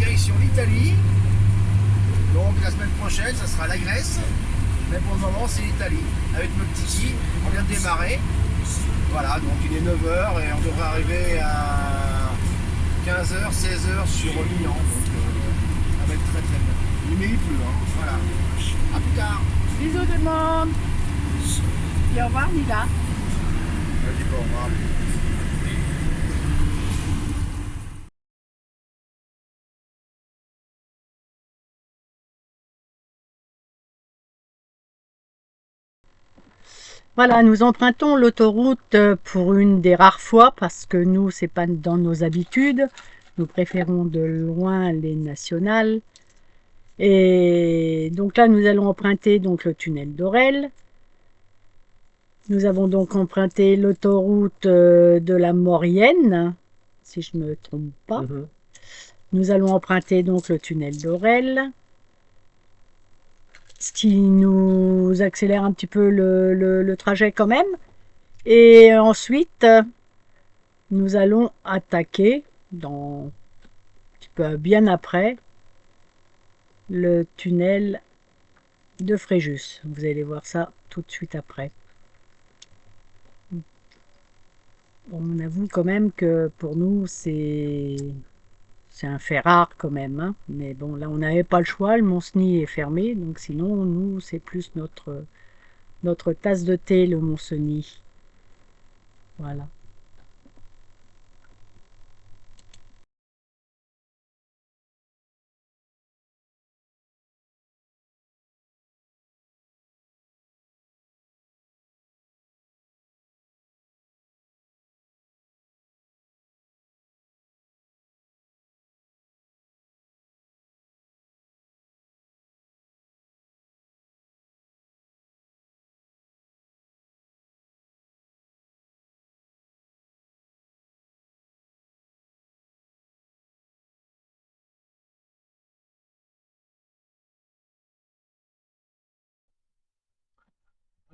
direction l'Italie. Donc la semaine prochaine, ça sera la Grèce. Mais pour le moment, c'est l'Italie. Avec notre Tiki, on vient de démarrer. Voilà, donc il est 9 heures et on devrait arriver à 15 h, 16 h sur Milan. Donc ça va être très très bien. Mais il pleut, hein. Voilà. À plus tard. Bisous tout le monde. Et au revoir Nida. Vas-y, bon, au revoir. Voilà, nous empruntons l'autoroute pour une des rares fois parce que nous, c'est pas dans nos habitudes. Nous préférons de loin les nationales. Et donc là, nous allons emprunter donc le tunnel d'Orel. Nous avons donc emprunté l'autoroute de la Maurienne, si je ne me trompe pas. Nous allons emprunter donc le tunnel d'Orel, ce qui nous accélère un petit peu le trajet quand même. Et ensuite, nous allons attaquer, un petit peu bien après, le tunnel de Fréjus. Vous allez voir ça tout de suite après. Bon, on avoue quand même que pour nous, c'est un fait rare quand même. Hein. Mais bon, là, on n'avait pas le choix. Le Mont-Cenis est fermé. Donc sinon, nous, c'est plus notre tasse de thé, le Mont-Cenis. Voilà.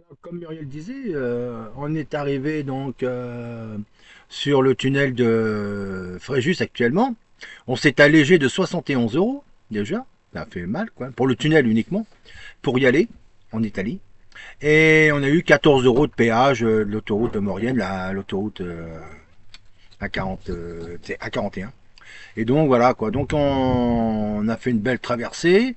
Alors, comme Muriel disait, on est arrivé donc sur le tunnel de Fréjus actuellement. On s'est allégé de 71 euros déjà. Ça fait mal quoi. Pour le tunnel uniquement. Pour y aller en Italie. Et on a eu 14 euros de péage de l'autoroute de Maurienne, l'autoroute A40, A41. Et donc voilà quoi. Donc on a fait une belle traversée.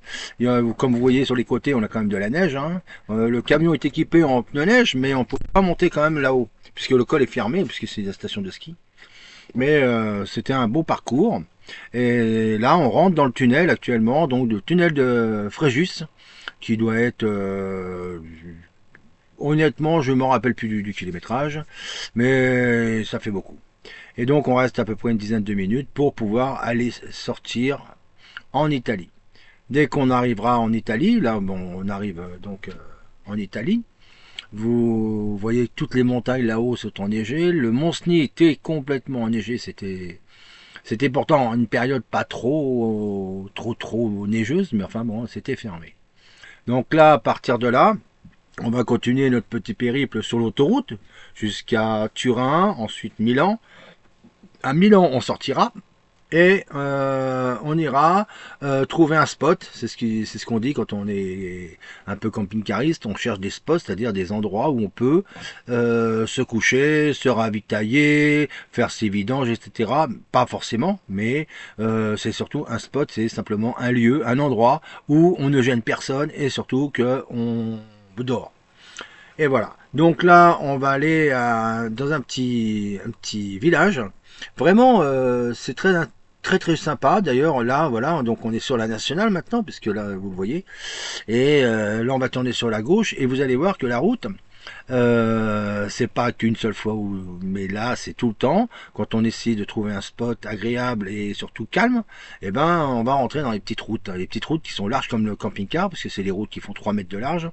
Comme vous voyez sur les côtés, on a quand même de la neige. Hein. Le camion est équipé en pneus neige, mais on ne peut pas monter quand même là-haut, puisque le col est fermé, puisque c'est la station de ski. Mais c'était un beau parcours. Et là, on rentre dans le tunnel actuellement, donc le tunnel de Fréjus, qui doit être honnêtement, je ne m'en rappelle plus du kilométrage, mais ça fait beaucoup. Et donc on reste à peu près une dizaine de minutes pour pouvoir aller sortir en Italie. Dès qu'on arrivera en Italie, là bon, on arrive donc en Italie, vous voyez que toutes les montagnes là-haut sont enneigées, le Mont-Cenis était complètement enneigé, c'était pourtant une période pas trop neigeuse, mais enfin bon, c'était fermé. Donc là, à partir de là, on va continuer notre petit périple sur l'autoroute jusqu'à Turin, ensuite Milan. À Milan, on sortira et on ira trouver un spot. C'est ce qu'on dit quand on est un peu camping-cariste. On cherche des spots, c'est-à-dire des endroits où on peut se coucher, se ravitailler, faire ses vidanges, etc. Pas forcément, mais c'est surtout un spot, c'est simplement un lieu, un endroit où on ne gêne personne et surtout qu'on dort. Et voilà. Donc là, on va aller dans un petit village. Vraiment, c'est très sympa. D'ailleurs, là, voilà, donc on est sur la nationale maintenant, puisque là, vous le voyez. Et là, on va tourner sur la gauche, et vous allez voir que la route, c'est pas qu'une seule fois, mais là, c'est tout le temps. Quand on essaie de trouver un spot agréable et surtout calme, eh ben, on va rentrer dans les petites routes. Les petites routes qui sont larges comme le camping-car, parce que c'est les routes qui font 3 mètres de large,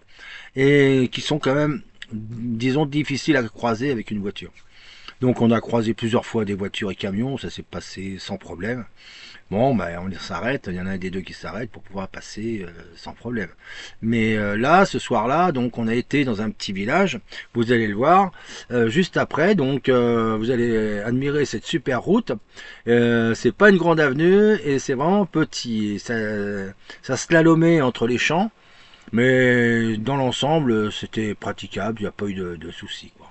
et qui sont quand même, disons, difficiles à croiser avec une voiture. Donc on a croisé plusieurs fois des voitures et camions, ça s'est passé sans problème. Bon, ben, on s'arrête, il y en a un des deux qui s'arrête pour pouvoir passer sans problème. Mais là, ce soir-là, donc on a été dans un petit village, vous allez le voir, juste après, donc vous allez admirer cette super route. C'est pas une grande avenue et c'est vraiment petit. Ça slalomait entre les champs, mais dans l'ensemble, c'était praticable, il n'y a pas eu de soucis, quoi.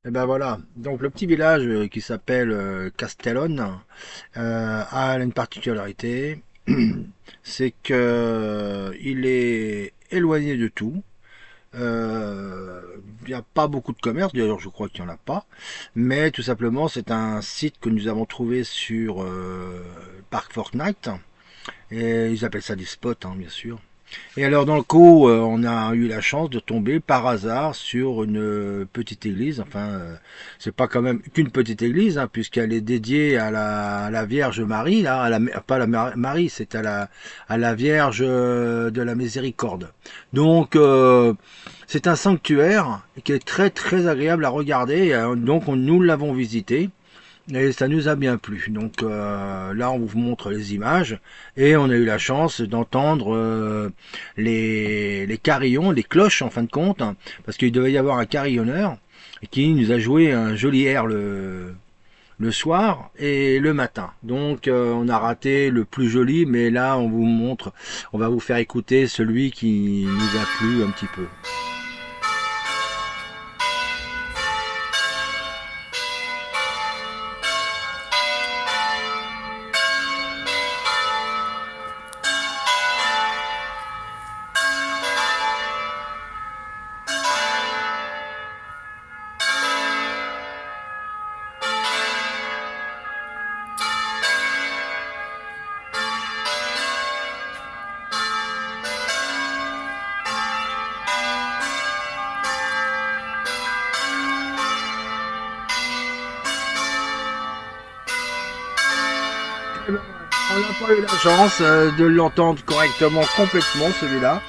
Et ben voilà, donc le petit village qui s'appelle Castellone a une particularité, c'est que il est éloigné de tout. Il n'y a pas beaucoup de commerce, d'ailleurs je crois qu'il n'y en a pas, mais tout simplement c'est un site que nous avons trouvé sur Parc Fortnite, et ils appellent ça des spots, hein, bien sûr. Et alors dans le coup, on a eu la chance de tomber par hasard sur une petite église. Enfin, c'est pas quand même qu'une petite église, hein, puisqu'elle est dédiée à la Vierge Marie, là, pas à la Marie, c'est à la Vierge de la Miséricorde. Donc, c'est un sanctuaire qui est très très agréable à regarder. Donc, nous l'avons visité. Et ça nous a bien plu. Donc là, on vous montre les images et on a eu la chance d'entendre les carillons, les cloches en fin de compte, hein, parce qu'il devait y avoir un carillonneur qui nous a joué un joli air le soir et le matin. Donc on a raté le plus joli, mais là on vous montre, on va vous faire écouter celui qui nous a plu un petit peu. On n'a pas eu la chance de l'entendre correctement, complètement celui-là,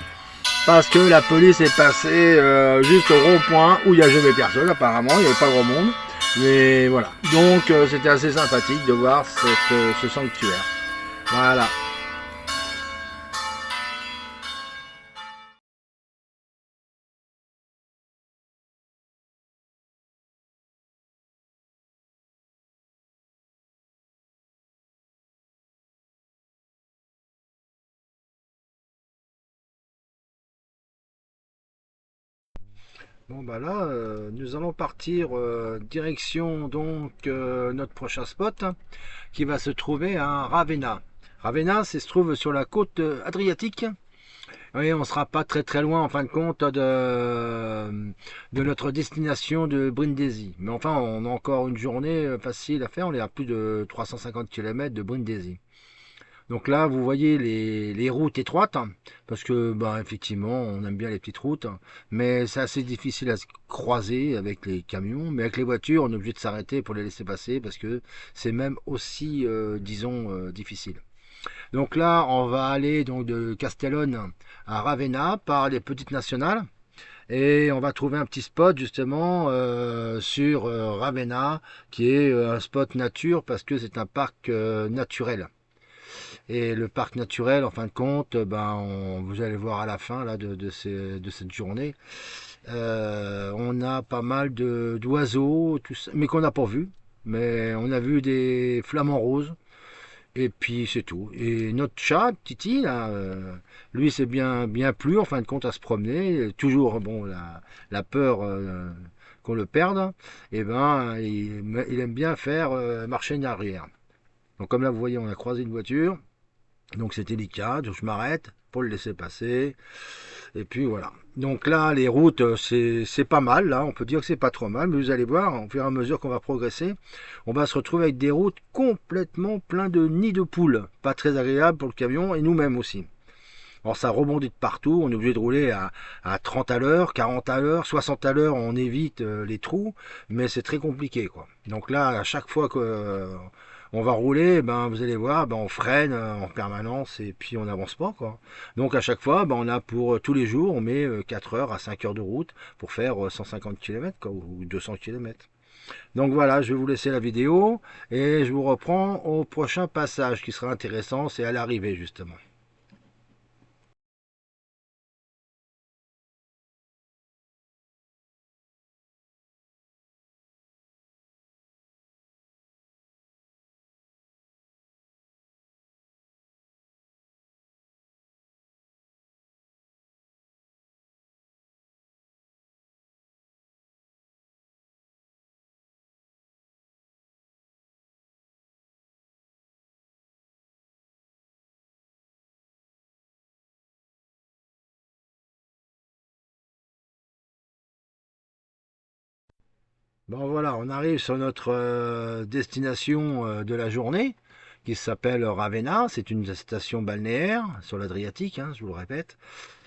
parce que la police est passée juste au rond-point où il n'y a jamais personne apparemment, il n'y avait pas grand monde. Mais voilà, donc c'était assez sympathique de voir ce sanctuaire. Voilà. Bon bah là, nous allons partir direction donc notre prochain spot, hein, qui va se trouver à Ravenna. Ravenna, se trouve sur la côte adriatique. Oui, on sera pas très très loin en fin de compte de notre destination de Brindisi. Mais enfin, on a encore une journée facile à faire. On est à plus de 350 km de Brindisi. Donc là, vous voyez les routes étroites, hein, parce que bah, effectivement, on aime bien les petites routes, hein, mais c'est assez difficile à se croiser avec les camions. Mais avec les voitures, on est obligé de s'arrêter pour les laisser passer, parce que c'est même aussi, disons, difficile. Donc là, on va aller donc de Castellone à Ravenna par les petites nationales. Et on va trouver un petit spot justement sur Ravenna, qui est un spot nature parce que c'est un parc naturel. Et le parc naturel, en fin de compte, ben, vous allez voir à la fin là, de cette journée, On a pas mal d'oiseaux, tout ça, mais qu'on n'a pas vu. Mais on a vu des flamants roses. Et puis c'est tout. Et notre chat, Titi, là, lui c'est bien plu en fin de compte à se promener. Toujours bon la peur qu'on le perde. Et ben il aime bien faire marcher en arrière. Donc comme là vous voyez on a croisé une voiture. Donc c'est délicat, donc je m'arrête pour le laisser passer. Et puis voilà. Donc là, les routes, c'est pas mal. Là, on peut dire que c'est pas trop mal. Mais vous allez voir, au fur et à mesure qu'on va progresser, on va se retrouver avec des routes complètement pleines de nids de poules. Pas très agréable pour le camion et nous-mêmes aussi. Alors ça rebondit de partout, on est obligé de rouler à 30 à l'heure, 40 à l'heure, 60 à l'heure, on évite les trous, mais c'est très compliqué quoi. Donc là, à chaque fois que on va rouler, ben vous allez voir, ben on freine en permanence et puis on n'avance pas quoi. Donc à chaque fois, ben on a pour tous les jours, on met 4 heures à 5 heures de route pour faire 150 km quoi, ou 200 km. Donc voilà, je vais vous laisser la vidéo et je vous reprends au prochain passage qui sera intéressant, c'est à l'arrivée justement. Bon voilà, on arrive sur notre destination de la journée qui s'appelle Ravenna. C'est une station balnéaire sur l'Adriatique, hein, je vous le répète.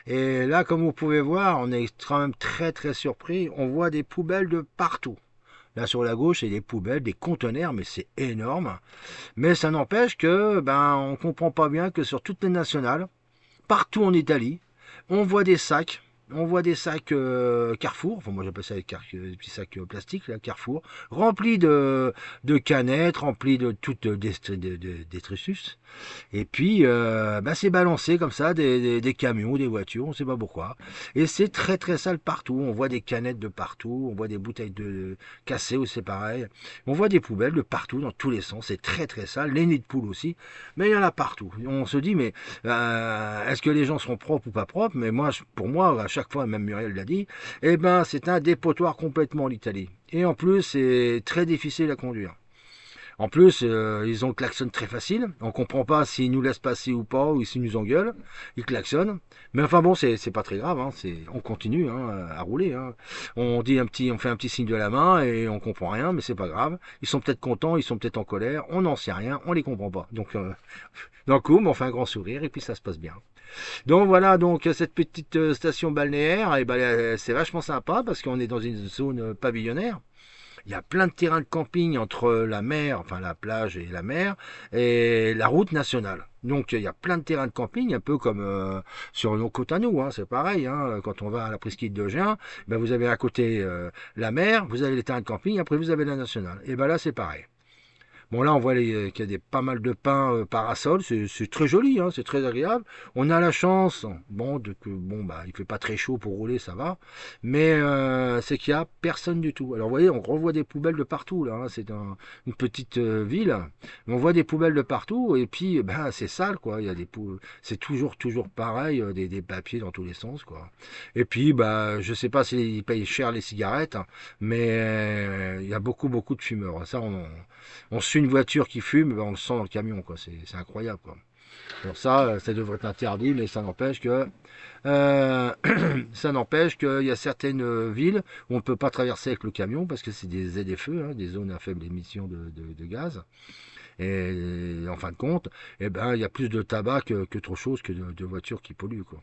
Et là, comme vous pouvez voir, on est quand même très surpris. On voit des poubelles de partout. Là sur la gauche, c'est des poubelles, des conteneurs, mais c'est énorme. Mais ça n'empêche que ben on comprend pas bien que sur toutes les nationales, partout en Italie, on voit des sacs. On voit des sacs Carrefour, enfin moi j'appelle ça des petits sacs plastiques, là, Carrefour, remplis de canettes, remplis de toutes détritus. Et puis bah, c'est balancé comme ça, des camions, des voitures, on ne sait pas pourquoi. Et c'est très sale partout, on voit des canettes de partout, on voit des bouteilles de cassées ou c'est pareil. On voit des poubelles de partout, dans tous les sens, c'est très sale, les nids de poules aussi, mais il y en a partout. On se dit mais est-ce que les gens seront propres ou pas propres? Mais moi, pour moi, à chaque fois, même Muriel l'a dit, eh ben c'est un dépotoir complètement l'Italie. Et en plus, c'est très difficile à conduire. En plus, ils ont le klaxon très facile. On comprend pas s'ils nous laissent passer ou pas, ou s'ils nous engueulent. Ils klaxonnent. Mais enfin bon, c'est pas très grave. Hein. On continue hein, à rouler. Hein. On fait un petit signe de la main et on comprend rien, mais c'est pas grave. Ils sont peut-être contents, ils sont peut-être en colère. On n'en sait rien, on les comprend pas. Donc d'un coup, on fait un grand sourire et puis ça se passe bien. Donc voilà, donc cette petite station balnéaire, et ben, c'est vachement sympa parce qu'on est dans une zone pavillonnaire. Il y a plein de terrains de camping entre la mer, enfin la plage et la mer, et la route nationale. Donc il y a plein de terrains de camping, un peu comme sur nos côtes à nous, hein, c'est pareil. Hein, quand on va à la presqu'île de Gien, ben vous avez à côté la mer, vous avez les terrains de camping, après vous avez la nationale. Et ben là c'est pareil. Bon là on voit qu'il y a pas mal de pins parasols, c'est très joli, hein, c'est très agréable. On a la chance, bon bah il fait pas très chaud pour rouler, ça va, mais c'est qu'il y a personne du tout. Alors vous voyez, on revoit des poubelles de partout là, hein, c'est une petite ville, on voit des poubelles de partout et puis ben c'est sale quoi, il y a c'est toujours pareil, des papiers dans tous les sens quoi. Et puis bah je sais pas s'ils payent cher les cigarettes, hein, mais il y a beaucoup de fumeurs. Ça on suit une voiture qui fume, ben on le sent dans le camion, quoi. C'est incroyable, quoi. Alors ça devrait être interdit, mais ça n'empêche que ça n'empêche qu'il y a certaines villes où on ne peut pas traverser avec le camion parce que c'est des ZFE, hein, des zones à faible émission de gaz. Et en fin de compte, eh ben, il y a plus de tabac qu'autre chose que de voitures qui polluent, quoi.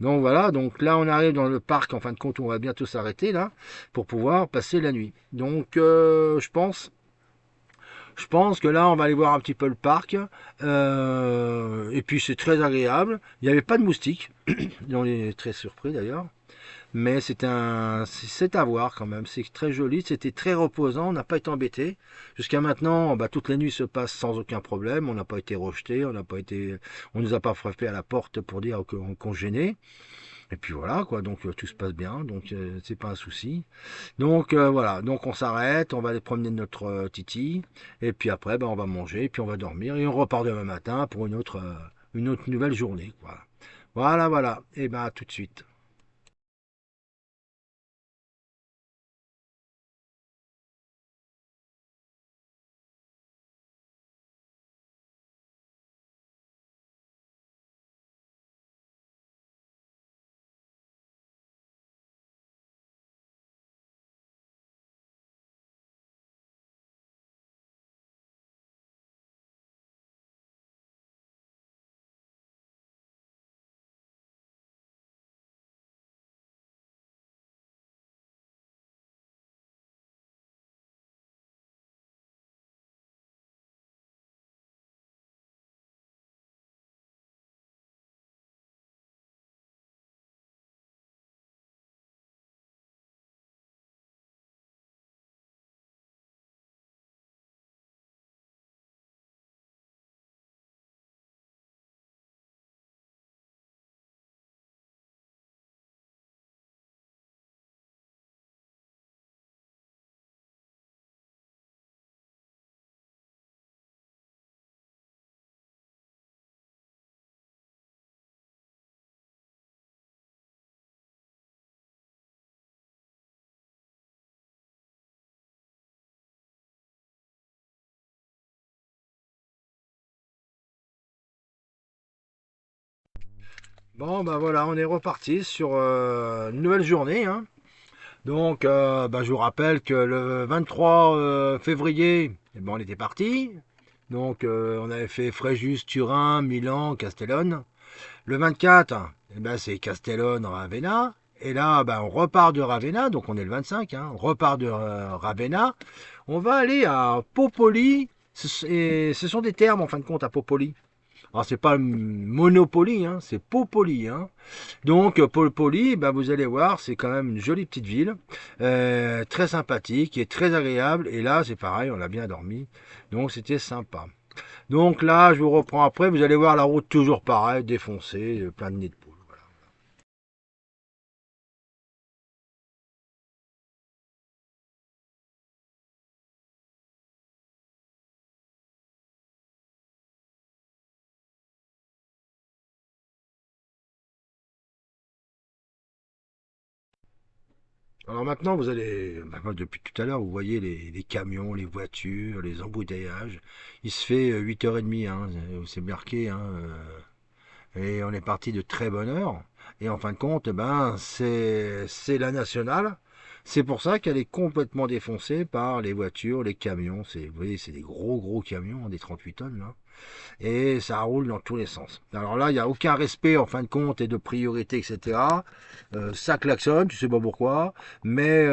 Donc voilà, donc là on arrive dans le parc, en fin de compte, on va bientôt s'arrêter là pour pouvoir passer la nuit. Donc je pense que là, on va aller voir un petit peu le parc. Et puis, c'est très agréable. Il n'y avait pas de moustiques. On est très surpris d'ailleurs. Mais c'est à voir quand même. C'est très joli. C'était très reposant. On n'a pas été embêté. Jusqu'à maintenant, bah, toutes les nuits se passent sans aucun problème. On n'a pas été rejeté. On nous a pas frappé à la porte pour dire qu'on gênait. Et puis voilà, quoi, donc tout se passe bien, donc c'est pas un souci. Donc voilà, donc on s'arrête, on va aller promener notre Titi, et puis après, ben, on va manger, et puis on va dormir, et on repart demain matin pour une autre nouvelle journée, quoi. Voilà, voilà, et ben à tout de suite. Bon, ben voilà, on est reparti sur une nouvelle journée, hein. Donc, ben, je vous rappelle que le 23 février, eh ben, on était parti. Donc, on avait fait Fréjus, Turin, Milan, Castellone. Le 24, eh ben, c'est Castellone, Ravenna. Et là, ben, on repart de Ravenna, donc on est le 25, hein, on repart de Ravenna. On va aller à Popoli. Et ce sont des termes, en fin de compte, à Popoli. Alors, c'est pas Monopoly, hein, c'est Popoli, hein. Donc, Popoli, ben, vous allez voir, c'est quand même une jolie petite ville, très sympathique et très agréable. Et là, c'est pareil, on a bien dormi, donc c'était sympa. Donc là, je vous reprends après, vous allez voir la route toujours pareil, défoncée, plein de nids de poules. Voilà. Alors maintenant, vous allez, bah, moi, depuis tout à l'heure, vous voyez les camions, les voitures, les embouteillages. Il se fait 8h30, hein, c'est marqué, hein, et on est parti de très bonne heure. Et en fin de compte, ben, c'est la nationale. C'est pour ça qu'elle est complètement défoncée par les voitures, les camions. Vous voyez, c'est des gros gros camions, hein, des 38 tonnes là. Et ça roule dans tous les sens. Alors là, il n'y a aucun respect en fin de compte et de priorité, etc. Ça klaxonne, tu sais pas pourquoi. Mais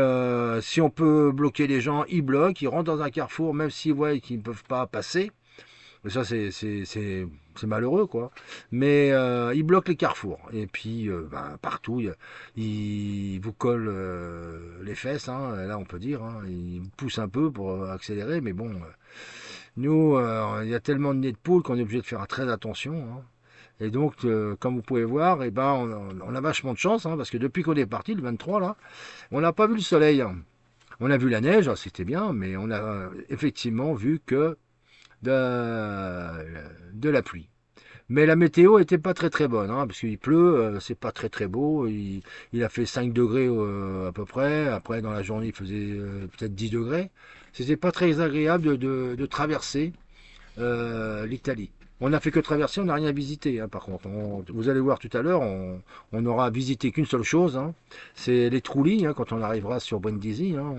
si on peut bloquer les gens, ils bloquent, ils rentrent dans un carrefour, même s'ils voient qu'ils ne peuvent pas passer. Mais ça, c'est malheureux, quoi. Mais ils bloquent les carrefours. Et puis, ben, partout, ils vous collent les fesses, hein, là, on peut dire. Hein. Ils vous poussent un peu pour accélérer. Mais bon, nous, il y a tellement de nids de poules qu'on est obligé de faire très attention. Hein. Et donc, comme vous pouvez voir, eh ben, on a vachement de chance, hein, parce que depuis qu'on est parti, le 23, là, on n'a pas vu le soleil. Hein. On a vu la neige, ah, c'était bien, mais on a effectivement vu que de la pluie. Mais la météo était pas très très bonne, hein, parce qu'il pleut, c'est pas très très beau. Il a fait 5 degrés à peu près. Après, dans la journée, il faisait peut-être 10 degrés. C'était pas très agréable de traverser l'Italie. On n'a fait que traverser, on n'a rien visité. Hein, par contre, vous allez voir tout à l'heure, on n'aura visité qu'une seule chose. Hein, c'est les Trulli. Hein, quand on arrivera sur Brindisi, hein,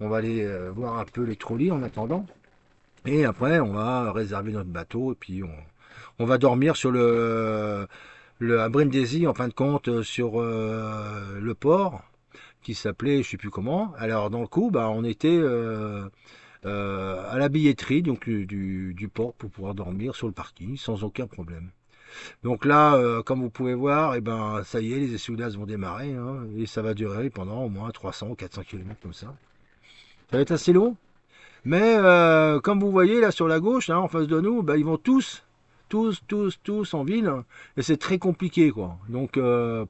on va aller voir un peu les Trulli en attendant. Et après, on va réserver notre bateau et puis on va dormir sur à Brindisi, en fin de compte, sur le port qui s'appelait, je sais plus comment. Alors, dans le coup, bah, on était à la billetterie donc du port pour pouvoir dormir sur le parking sans aucun problème. Donc là, comme vous pouvez voir, et ben, ça y est, les essoudages vont démarrer, hein, et ça va durer pendant au moins 300 ou 400 km comme ça. Ça va être assez long. Mais comme vous voyez là sur la gauche, hein, en face de nous, bah, ils vont tous tous en ville, et c'est très compliqué, quoi. Donc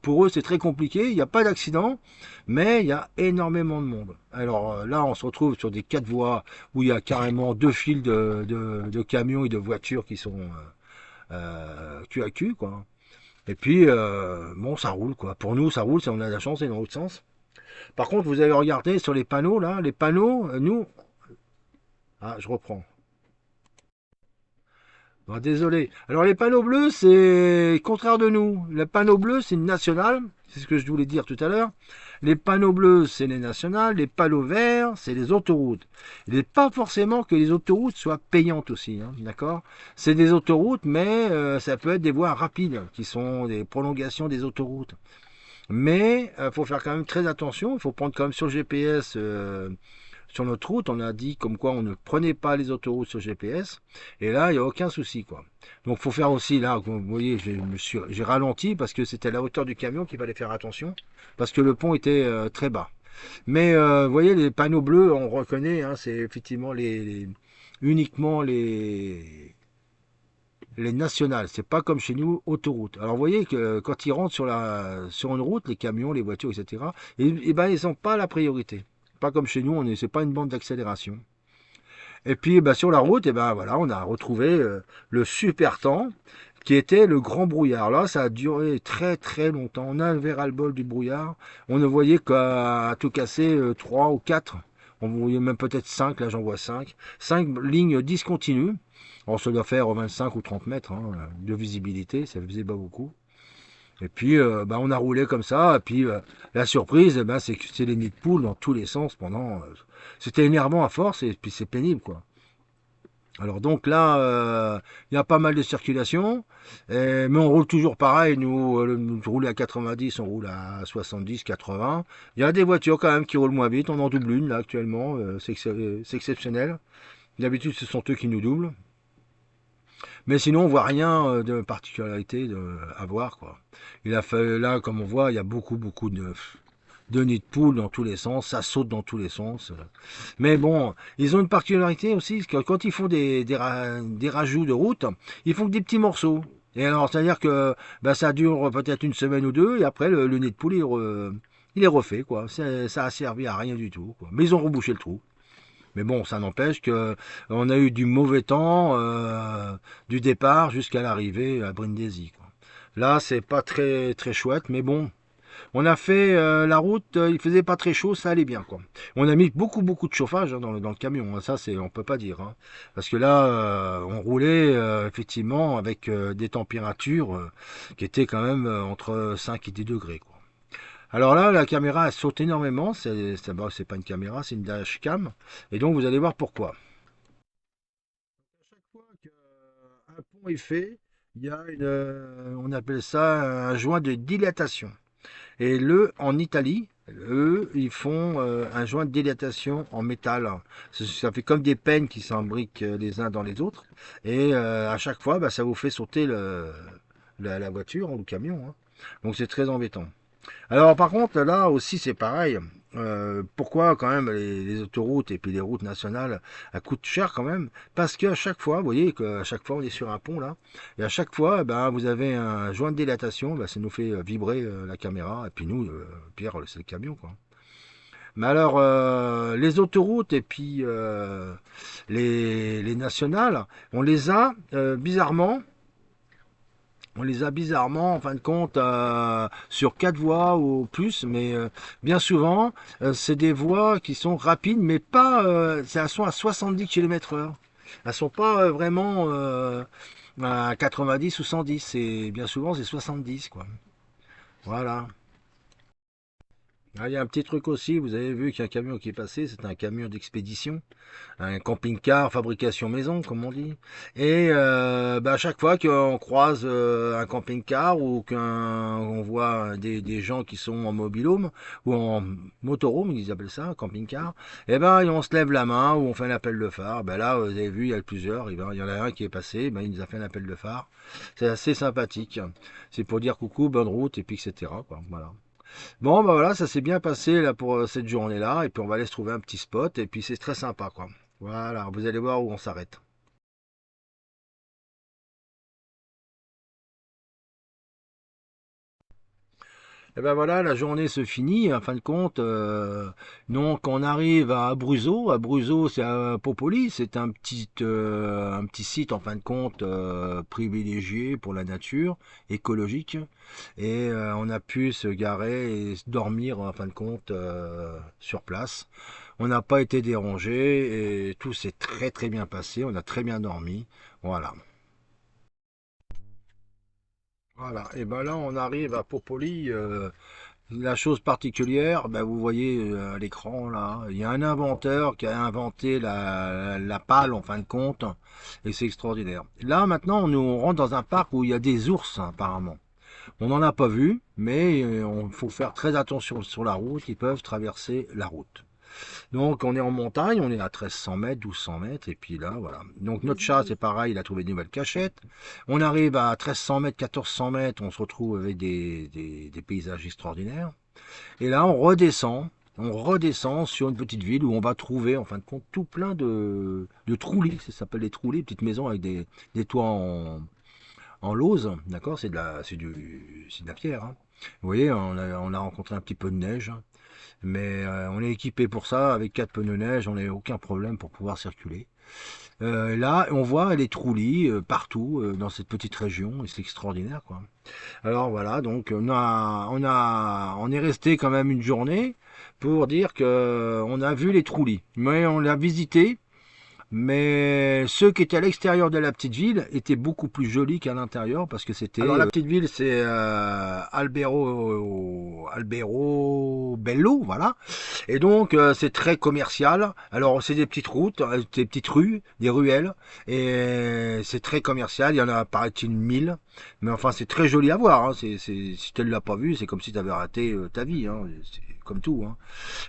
pour eux, c'est très compliqué. Il n'y a pas d'accident, mais il y a énormément de monde. Alors là, on se retrouve sur des 4 voies où il y a carrément 2 files de camions et de voitures qui sont cul à cul, quoi. Et puis bon, ça roule, quoi. Pour nous, ça roule si on a de la chance et dans l'autre sens. Par contre, vous avez regardé sur les panneaux là, les panneaux, nous, ah, je reprends. Bon, désolé. Alors les panneaux bleus, c'est contraire de nous. Les panneaux bleus, c'est une nationale. C'est ce que je voulais dire tout à l'heure. Les panneaux bleus, c'est les nationales. Les panneaux verts, c'est les autoroutes. Il n'est pas forcément que les autoroutes soient payantes aussi, hein, d'accord? C'est des autoroutes, mais ça peut être des voies rapides, qui sont des prolongations des autoroutes. Mais il faut faire quand même très attention. Il faut prendre quand même sur le GPS. Sur notre route, on a dit comme quoi on ne prenait pas les autoroutes sur GPS, et là, il n'y a aucun souci, quoi. Donc, faut faire aussi, là, vous voyez, j'ai ralenti parce que c'était la hauteur du camion qu'il fallait faire attention, parce que le pont était très bas. Mais, vous voyez, les panneaux bleus, on reconnaît, hein, c'est effectivement uniquement les nationales. C'est pas comme chez nous, autoroute. Alors, vous voyez que quand ils rentrent sur une route, les camions, les voitures, etc., et ben, ils n'ont pas la priorité. Pas comme chez nous, c'est pas une bande d'accélération. Et puis sur la route, et ben voilà, on a retrouvé le super temps qui était le grand brouillard. Là, ça a duré très très longtemps. On avait ras-le-bol du brouillard. On ne voyait qu'à tout casser 3 ou 4. On voyait même peut-être 5, là j'en vois 5. 5 lignes discontinues. Alors ça doit faire 25 ou 30 mètres hein, de visibilité, ça faisait pas beaucoup. Et puis, on a roulé comme ça. Et puis, la surprise, c'est que c'est les nids de poules dans tous les sens pendant. C'était énervant à force et puis c'est pénible, quoi. Alors donc là, il y a pas mal de circulation, mais on roule toujours pareil. Nous rouler à 90, on roule à 70, 80. Il y a des voitures quand même qui roulent moins vite. On en double une là actuellement. C'est exceptionnel. D'habitude, ce sont eux qui nous doublent. Mais sinon, on voit rien de particularité à voir, quoi. Il a fallu, là, comme on voit, il y a beaucoup de nids de poules dans tous les sens, ça saute dans tous les sens. Mais bon, ils ont une particularité aussi, parce que quand ils font des rajouts de route, ils font que des petits morceaux. Et alors, c'est-à-dire que ça dure peut-être une semaine ou deux, et après, le nid de poule, il est refait, quoi. Ça a servi à rien du tout, quoi. Mais ils ont rebouché le trou. Mais bon, ça n'empêche que on a eu du mauvais temps du départ jusqu'à l'arrivée à Brindisi, quoi. Là, c'est pas très très chouette, mais bon, on a fait la route, il faisait pas très chaud, ça allait bien, quoi. On a mis beaucoup de chauffage hein, dans le camion, hein, ça c'est on peut pas dire, hein. Parce que là, on roulait effectivement avec des températures qui étaient quand même entre 5 et 10 degrés, quoi. Alors là, la caméra elle saute énormément. C'est pas une caméra, c'est une dashcam. Et donc, vous allez voir pourquoi. À chaque fois qu'un pont est fait, il y a on appelle ça un joint de dilatation. Et en Italie, eux, ils font un joint de dilatation en métal. Ça fait comme des pennes qui s'embriquent les uns dans les autres. Et à chaque fois, ça vous fait sauter la voiture ou le camion, hein. Donc c'est très embêtant. Alors par contre là aussi c'est pareil. Pourquoi quand même les autoroutes et puis les routes nationales elles coûtent cher quand même? Parce qu'à chaque fois, vous voyez qu'à chaque fois on est sur un pont là, et à chaque fois vous avez un joint de dilatation, ça nous fait vibrer la caméra, et puis nous, Pierre, c'est le camion quoi. Mais alors les autoroutes et puis les nationales, on les a bizarrement. On les a bizarrement, en fin de compte, sur 4 voies ou plus, mais bien souvent, c'est des voies qui sont rapides, mais pas, elles sont à 70 km/h. Elles sont pas vraiment à 90 ou 110. Bien souvent, c'est 70, quoi. Voilà. Ah, il y a un petit truc aussi, vous avez vu qu'il y a un camion qui est passé, c'est un camion d'expédition, un camping-car fabrication maison, comme on dit. Et à chaque fois qu'on croise un camping-car ou qu'on voit des gens qui sont en mobilhome ou en motorhome, ils appellent ça, un camping-car, et on se lève la main ou on fait un appel de phare. Là, vous avez vu, il y a plusieurs, il y en a un qui est passé, il nous a fait un appel de phare. C'est assez sympathique. C'est pour dire coucou, bonne route, et puis etc., quoi. Voilà. Bon, voilà, ça s'est bien passé là pour cette journée-là. Et puis on va aller se trouver un petit spot. Et puis c'est très sympa, quoi. Voilà, vous allez voir où on s'arrête. Et ben voilà, la journée se finit, en fin de compte. Donc on arrive à Abruzzo. Abruzzo, c'est à Popoli, c'est un petit site, en fin de compte, privilégié pour la nature, écologique. Et on a pu se garer et se dormir, en fin de compte, sur place. On n'a pas été dérangé et tout s'est très très bien passé. On a très bien dormi. Voilà. Voilà. Et ben là, on arrive à Popoli. La chose particulière, ben vous voyez à l'écran là, il y a un inventeur qui a inventé la pale en fin de compte, et c'est extraordinaire. Là maintenant, on rentre dans un parc où il y a des ours apparemment. On n'en a pas vu, mais il faut faire très attention sur la route, ils peuvent traverser la route. Donc on est en montagne, on est à 1300 mètres, 1200 mètres, et puis là, voilà. Donc notre chat, c'est pareil, il a trouvé de nouvelles cachettes. On arrive à 1300 mètres, 1400 mètres, on se retrouve avec des paysages extraordinaires. Et là, on redescend sur une petite ville où on va trouver, en fin de compte, tout plein de troulis. Ça s'appelle des troulis, petites maisons avec des toits en lauze, d'accord, c'est de la pierre, hein. Vous voyez, on a rencontré un petit peu de neige, mais on est équipé pour ça, avec 4 pneus neige, on n'a aucun problème pour pouvoir circuler. Là, on voit les troulis partout dans cette petite région, et c'est extraordinaire, quoi. Alors voilà, donc on est resté quand même une journée pour dire que on a vu les troulis, mais on l'a visité. Mais ceux qui étaient à l'extérieur de la petite ville étaient beaucoup plus jolis qu'à l'intérieur parce que c'était. Alors la petite ville c'est Albero Bello, voilà. Et donc c'est très commercial. Alors c'est des petites routes, des petites rues, des ruelles, et c'est très commercial. Il y en a paraît-il 1000. Mais enfin c'est très joli à voir, hein. Si tu ne l'as pas vu, c'est comme si tu avais raté ta vie, hein. C'est comme tout, hein.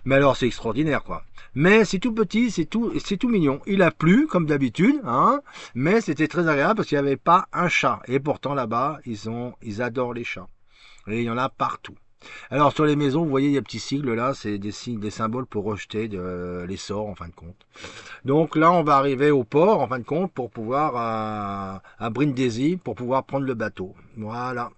Mais alors c'est extraordinaire, quoi. Mais c'est tout petit, c'est tout mignon. Il a plu comme d'habitude, hein, mais c'était très agréable parce qu'il n'y avait pas un chat. Et pourtant là-bas, ils adorent les chats. Et il y en a partout. Alors sur les maisons, vous voyez, il y a des petits sigles là, c'est des signes, des symboles pour rejeter les sorts en fin de compte. Donc là, on va arriver au port en fin de compte pour pouvoir à Brindisi pour pouvoir prendre le bateau. Voilà.